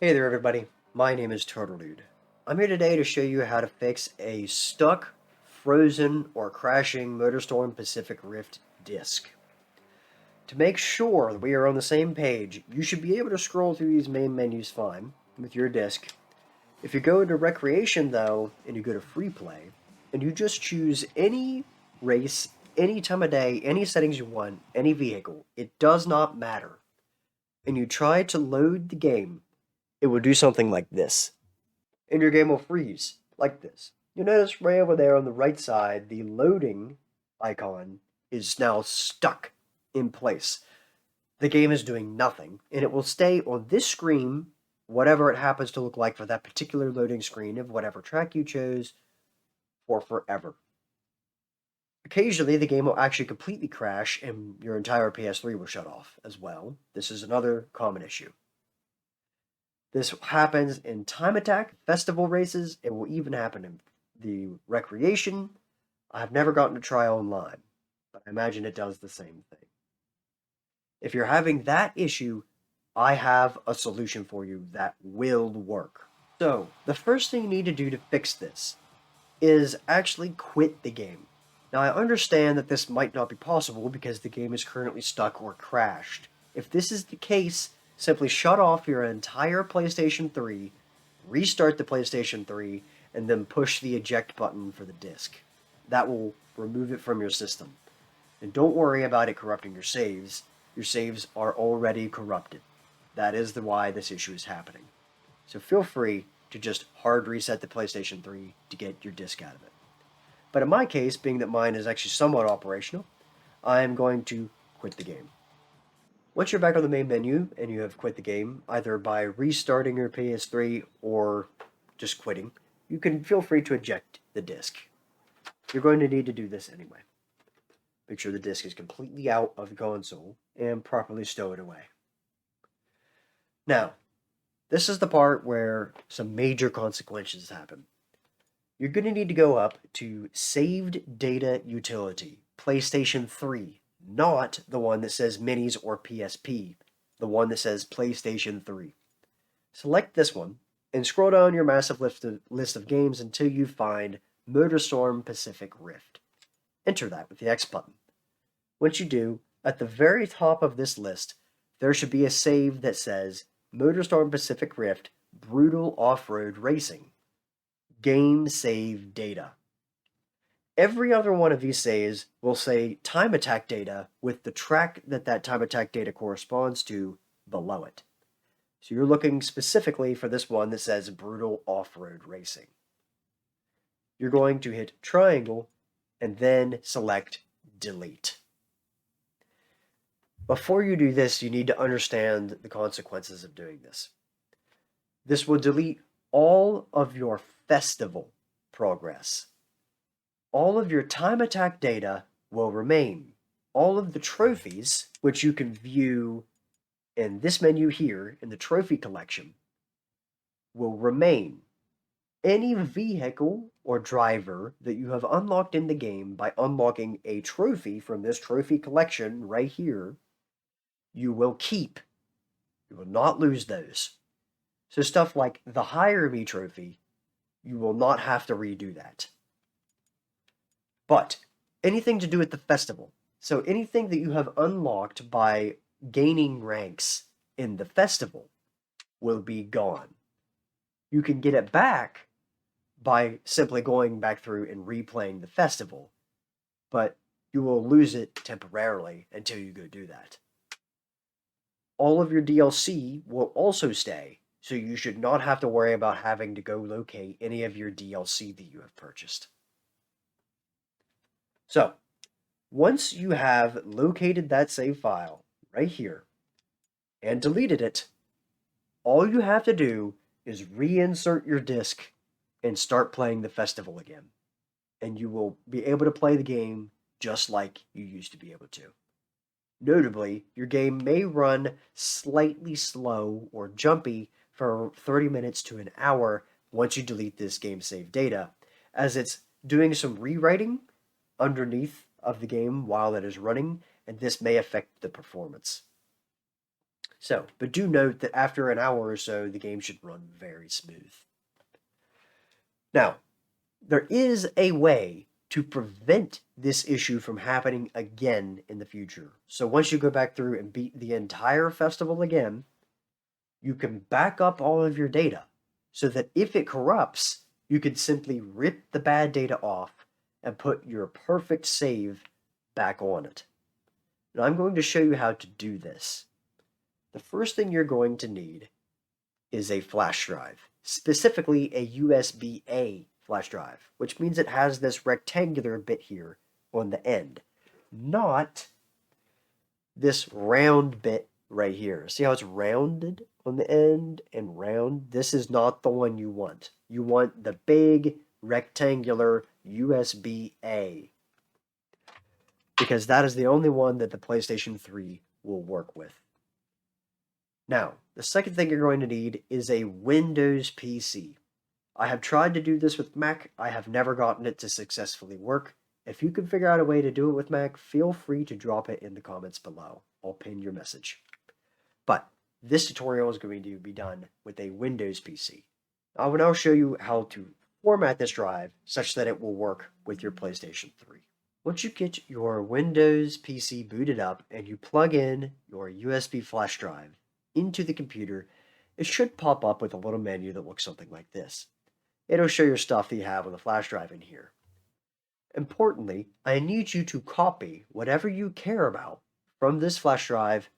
Hey there everybody, my name is Turtledude. I'm here today to show you how to fix a stuck, frozen, or crashing Motorstorm Pacific Rift disk. To make sure that we are on the same page, you should be able to scroll through these main menus fine with your disk. If you go into Recreation though, and you go to Free Play, and you just choose any race, any time of day, any settings you want, any vehicle, it does not matter, and you try to load the game, it will do something like this. And your game will freeze like this. You'll notice right over there on the right side, the loading icon is now stuck in place. The game is doing nothing, and it will stay on this screen, whatever it happens to look like for that particular loading screen of whatever track you chose, for forever. Occasionally, the game will actually completely crash and your entire PS3 will shut off as well. This is another common issue. This happens in time attack, festival races. It will even happen in the recreation. I've never gotten to try online, but I imagine it does the same thing. If you're having that issue, I have a solution for you that will work. So, the first thing you need to do to fix this is actually quit the game. Now, I understand that this might not be possible because the game is currently stuck or crashed. If this is the case, simply shut off your entire PlayStation 3, restart the PlayStation 3, and then push the eject button for the disc. That will remove it from your system. And don't worry about it corrupting your saves. Your saves are already corrupted. That is why this issue is happening. So feel free to just hard reset the PlayStation 3 to get your disc out of it. But in my case, being that mine is actually somewhat operational, I am going to quit the game. Once you're back on the main menu and you have quit the game, either by restarting your PS3 or just quitting, you can feel free to eject the disc. You're going to need to do this anyway. Make sure the disc is completely out of the console and properly stow it away. Now, this is the part where some major consequences happen. You're going to need to go up to Saved Data Utility, PlayStation 3, not the one that says Minis or PSP, the one that says PlayStation 3. Select this one and scroll down your massive list of games until you find Motorstorm Pacific Rift. Enter that with the X button. Once you do, at the very top of this list, there should be a save that says Motorstorm Pacific Rift Brutal Off-Road Racing. Game save data. Every other one of these saves will say time attack data with the track that time attack data corresponds to below it. So you're looking specifically for this one that says Brutal Off-Road Racing. You're going to hit triangle and then select delete. Before you do this, you need to understand the consequences of doing this. This will delete all of your festival progress. All of your time attack data will remain. All of the trophies, which you can view in this menu here in the trophy collection, will remain. Any vehicle or driver that you have unlocked in the game by unlocking a trophy from this trophy collection right here, you will keep. You will not lose those. So stuff like the Hire Me trophy, you will not have to redo that. But anything to do with the festival, so anything that you have unlocked by gaining ranks in the festival will be gone. You can get it back by simply going back through and replaying the festival, but you will lose it temporarily until you go do that. All of your DLC will also stay, so you should not have to worry about having to go locate any of your DLC that you have purchased. So, once you have located that save file right here and deleted it, all you have to do is reinsert your disc and start playing the festival again. And you will be able to play the game just like you used to be able to. Notably, your game may run slightly slow or jumpy for 30 minutes to an hour once you delete this game save data, as it's doing some rewriting underneath of the game while it is running, and this may affect the performance. So, but do note that after an hour or so, the game should run very smooth. Now, there is a way to prevent this issue from happening again in the future. So once you go back through and beat the entire festival again, you can back up all of your data so that if it corrupts, you can simply rip the bad data off and put your perfect save back on it. And I'm going to show you how to do this. The first thing you're going to need is a flash drive, specifically a USB-A flash drive, which means it has this rectangular bit here on the end, not this round bit right here. See how it's rounded on the end and round? This is not the one you want. You want the big rectangular USB-A, because that is the only one that the PlayStation 3 will work with. Now, the second thing you're going to need is a Windows PC. I have tried to do this with Mac. I have never gotten it to successfully work. If you can figure out a way to do it with Mac, feel free to drop it in the comments below. I'll pin your message. But this tutorial is going to be done with a Windows PC. I will now show you how to format this drive such that it will work with your PlayStation 3. Once you get your Windows PC booted up and you plug in your USB flash drive into the computer, it should pop up with a little menu that looks something like this. It'll show your stuff that you have on the flash drive in here. Importantly, I need you to copy whatever you care about from this flash drive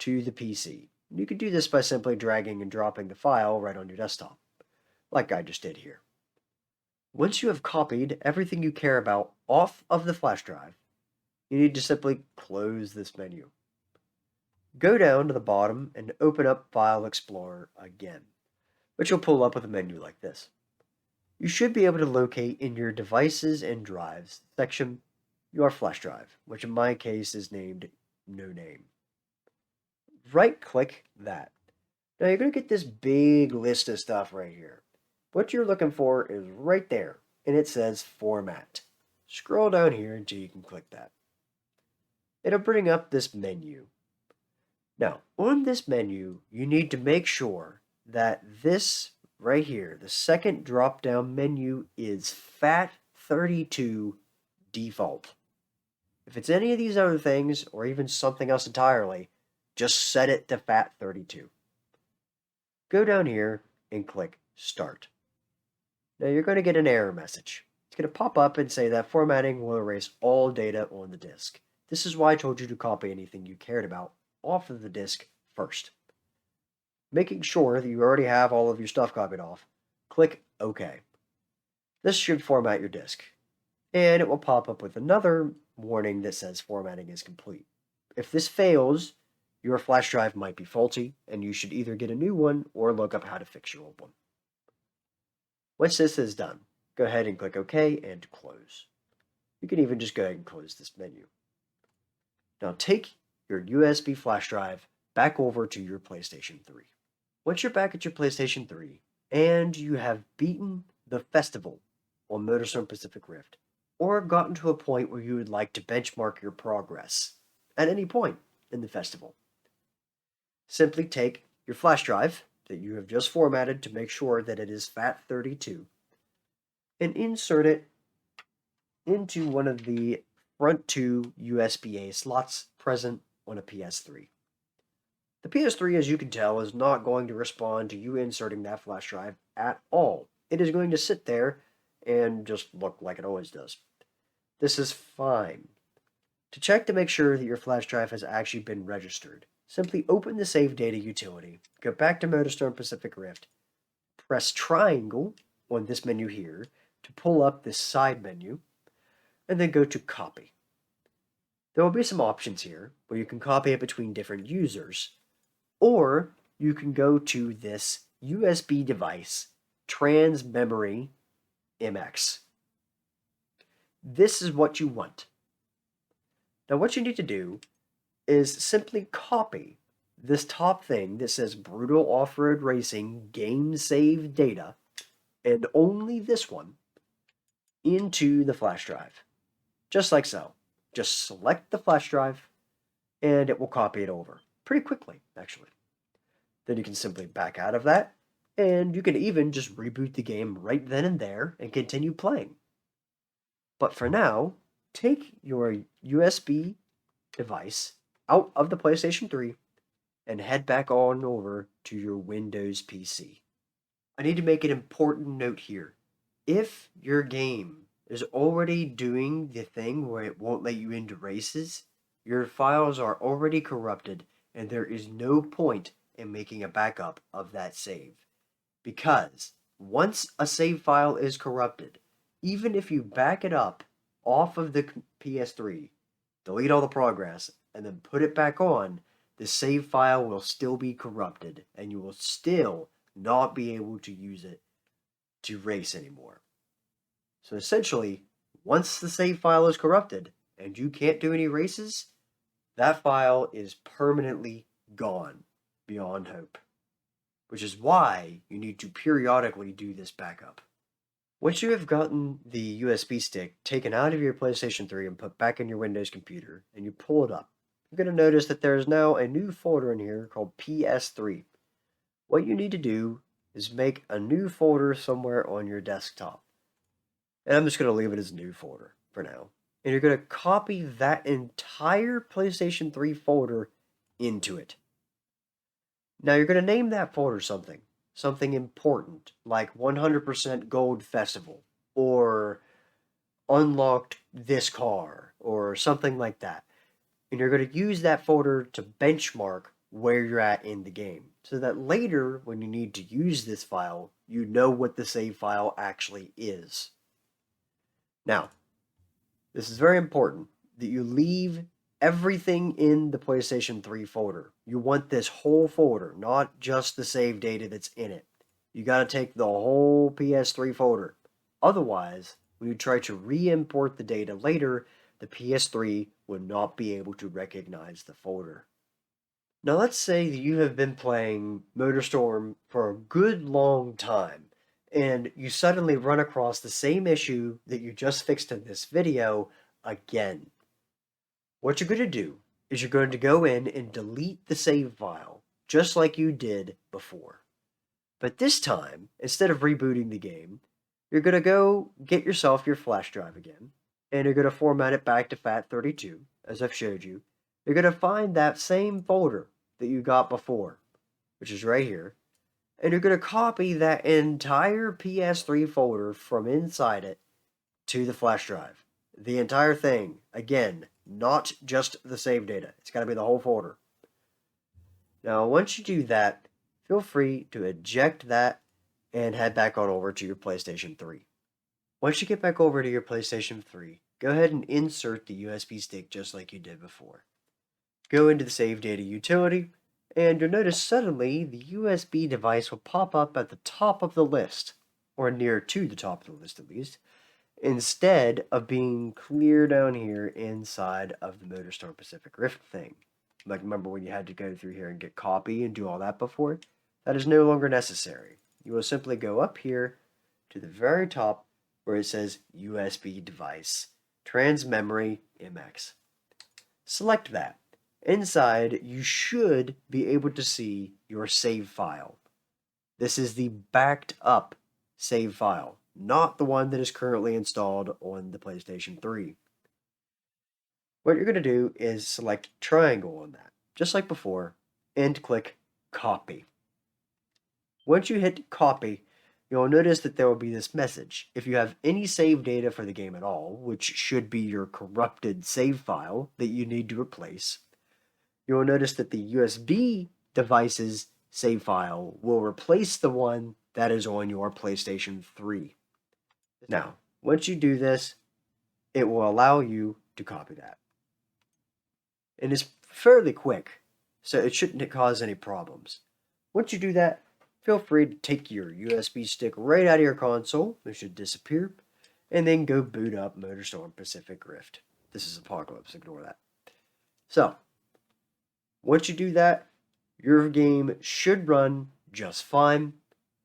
to the PC. You can do this by simply dragging and dropping the file right on your desktop, like I just did here. Once you have copied everything you care about off of the flash drive, you need to simply close this menu. Go down to the bottom and open up File Explorer again, which will pull up with a menu like this. You should be able to locate in your Devices and Drives section your flash drive, which in my case is named No Name. Right-click that. Now you're going to get this big list of stuff right here. What you're looking for is right there, and it says Format. Scroll down here until you can click that. It'll bring up this menu. Now, on this menu, you need to make sure that this right here, the second drop-down menu, is FAT32 default. If it's any of these other things, or even something else entirely, just set it to FAT32. Go down here and click Start. Now you're going to get an error message. It's going to pop up and say that formatting will erase all data on the disk. This is why I told you to copy anything you cared about off of the disk first. Making sure that you already have all of your stuff copied off, click OK. This should format your disk, and it will pop up with another warning that says formatting is complete. If this fails, your flash drive might be faulty, and you should either get a new one or look up how to fix your old one. Once this is done, go ahead and click OK and close. You can even just go ahead and close this menu. Now take your USB flash drive back over to your PlayStation 3. Once you're back at your PlayStation 3 and you have beaten the festival on Motorstorm Pacific Rift, or gotten to a point where you would like to benchmark your progress at any point in the festival, simply take your flash drive that you have just formatted to make sure that it is FAT32 and insert it into one of the front two USB-A slots present on a PS3. The PS3, as you can tell, is not going to respond to you inserting that flash drive at all. It is going to sit there and just look like it always does. This is fine. To check to make sure that your flash drive has actually been registered, simply open the Save Data utility, go back to Motorstorm Pacific Rift, press triangle on this menu here to pull up this side menu, and then go to Copy. There will be some options here where you can copy it between different users, or you can go to this USB device, Trans Memory MX. This is what you want. Now what you need to do is simply copy this top thing that says Brutal Off-Road Racing Game Save Data, and only this one, into the flash drive. Just like so. Just select the flash drive, and it will copy it over. Pretty quickly, actually. Then you can simply back out of that, and you can even just reboot the game right then and there and continue playing. But for now, take your USB device out of the PlayStation 3 and head back on over to your Windows PC. I need to make an important note here. If your game is already doing the thing where it won't let you into races, your files are already corrupted and there is no point in making a backup of that save. Because once a save file is corrupted, even if you back it up off of the PS3, delete all the progress, and then put it back on, the save file will still be corrupted and you will still not be able to use it to race anymore. So essentially, once the save file is corrupted and you can't do any races, that file is permanently gone beyond hope. Which is why you need to periodically do this backup. Once you have gotten the USB stick taken out of your PlayStation 3 and put back in your Windows computer, and you pull it up, you're going to notice that there is now a new folder in here called PS3. What you need to do is make a new folder somewhere on your desktop. And I'm just going to leave it as a new folder for now. And you're going to copy that entire PlayStation 3 folder into it. Now you're going to name that folder something important, like 100% Gold Festival, or Unlocked This Car, or something like that. And you're going to use that folder to benchmark where you're at in the game, so that later, when you need to use this file, you know what the save file actually is. Now, this is very important that you leave everything in the PlayStation 3 folder. You want this whole folder, not just the save data that's in it. You got to take the whole PS3 folder. Otherwise, when you try to re-import the data later, the PS3 would not be able to recognize the folder. Now let's say that you have been playing Motorstorm for a good long time, and you suddenly run across the same issue that you just fixed in this video again. What you're going to do is you're going to go in and delete the save file, just like you did before. But this time, instead of rebooting the game, you're going to go get yourself your flash drive again, and you're going to format it back to FAT32, as I've showed you. You're going to find that same folder that you got before, which is right here, and you're going to copy that entire PS3 folder from inside it to the flash drive. The entire thing, again, not just the save data. It's got to be the whole folder. Now, once you do that, feel free to eject that and head back on over to your PlayStation 3. Once you get back over to your PlayStation 3, go ahead and insert the USB stick just like you did before. Go into the Save Data utility, and you'll notice suddenly the USB device will pop up at the top of the list, or near to the top of the list at least, instead of being clear down here inside of the Motorstorm Pacific Rift thing. Like, remember when you had to go through here and get copy and do all that before? That is no longer necessary. You will simply go up here to the very top where it says USB device, trans memory MX. Select that. Inside, you should be able to see your save file. This is the backed up save file, not the one that is currently installed on the PlayStation 3. What you're going to do is select triangle on that, just like before, and click copy. Once you hit copy, you'll notice that there will be this message. If you have any save data for the game at all, which should be your corrupted save file that you need to replace, you'll notice that the USB device's save file will replace the one that is on your PlayStation 3. Now, once you do this, it will allow you to copy that. And it's fairly quick, so it shouldn't cause any problems. Once you do that, feel free to take your USB stick right out of your console, it should disappear, and then go boot up Motorstorm Pacific Rift. This is Apocalypse, ignore that. So, once you do that, your game should run just fine,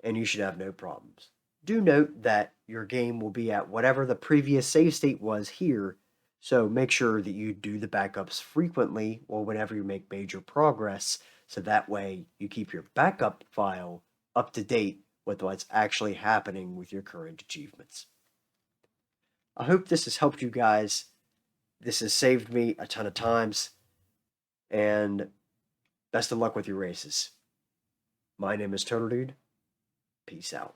and you should have no problems. Do note that your game will be at whatever the previous save state was here, so make sure that you do the backups frequently or whenever you make major progress so that way you keep your backup file up to date with what's actually happening with your current achievements. I hope this has helped you guys. This has saved me a ton of times, and best of luck with your races. My name is Turtle Dude. Peace out.